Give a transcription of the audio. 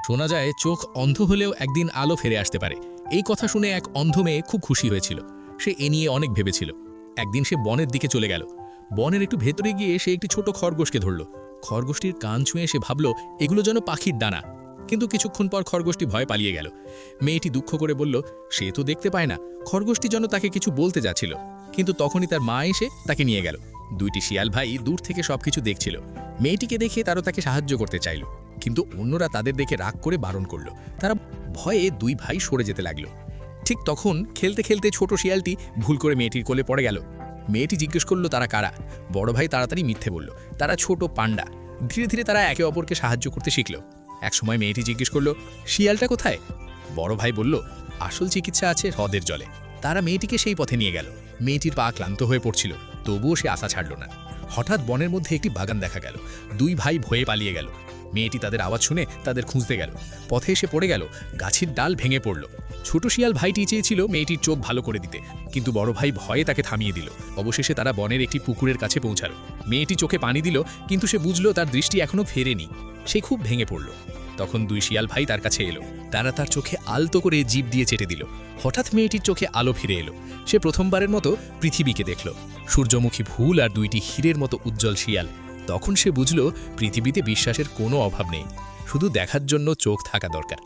শোনা যায় চোখ অন্ধ হলেও একদিন আলো ফিরে আসতে পারে। এই কথা শুনে এক অন্ধ মেয়ে খুব খুশি হয়েছিল। সে এ নিয়ে অনেক ভেবেছিল। একদিন সে বনের দিকে চলে গেল। বনের একটু ভেতরে গিয়ে সে একটি ছোট খরগোশকে ধরল। খরগোশটির কান ছুঁয়ে সে ভাবল এগুলো যেন পাখির ডানা। কিন্তু কিছুক্ষণ পর খরগোশটি ভয় পালিয়ে গেল। মেয়েটি দুঃখ করে বলল সে তো দেখতে পায় না। খরগোশটি যেন তাকে কিছু বলতে যাচ্ছিল। কিন্তু তখনই তার মা এসে তাকে নিয়ে গেল। দুইটি শিয়াল ভাই দূর থেকে সবকিছু দেখছিল। মেয়েটিকে দেখে তারা তাকে সাহায্য করতে চাইল, কিন্তু অন্যরা তাদের দেখে রাগ করে বারণ করল। তারা ভয়ে দুই ভাই সরে যেতে লাগলো। ঠিক তখন খেলতে খেলতে ছোট শিয়ালটি ভুল করে মেয়েটির কোলে পড়ে গেল। মেয়েটি জিজ্ঞেস করলো তারা কারা। বড় ভাই তাড়াতাড়ি মিথ্যে বলল, তারা ছোট পান্ডা। ধীরে ধীরে তারা একে অপরকে সাহায্য করতে শিখল। একসময় মেয়েটি জিজ্ঞেস করলো শিয়ালটা কোথায়। বড় ভাই বলল আসল চিকিৎসা আছে হ্রদের জলে। তারা মেয়েটিকে সেই পথে নিয়ে গেল। মেয়েটির পা ক্লান্ত হয়ে পড়ছিল, তবুও সে আশা ছাড়ল না। হঠাৎ বনের মধ্যে একটি বাগান দেখা গেল। দুই ভাই ভয়ে পালিয়ে গেল। মেয়েটি তাদের আওয়াজ শুনে তাদের খুঁজতে গেল। পথে এসে পড়ে গেল, গাছের ডাল ভেঙে পড়ল। ছোট শিয়াল ভাইটি চেয়েছিল মেয়েটির চোখ ভালো করে দিতে, কিন্তু বড় ভাই ভয়ে তাকে থামিয়ে দিল। অবশেষে তারা বনের একটি পুকুরের কাছে পৌঁছালো। মেয়েটি চোখে পানি দিল, কিন্তু সে বুঝল তার দৃষ্টি এখনো ফেরেনি। সে খুব ভেঙে পড়ল। তখন দুই শিয়াল ভাই তার কাছে এলো। তারা তার চোখে আলতো করে জিভ দিয়ে চেটে দিল। হঠাৎ মেয়েটির চোখে আলো ফিরে এলো। সে প্রথমবারের মতো পৃথিবীকে দেখল। সূর্যমুখী ফুল আর দুইটি হীরের মতো উজ্জ্বল শিয়াল। তখন সে বুঝল পৃথিবীতে বিশ্বাসের কোনো অভাব নেই, শুধু দেখার জন্য চোখ থাকা দরকার।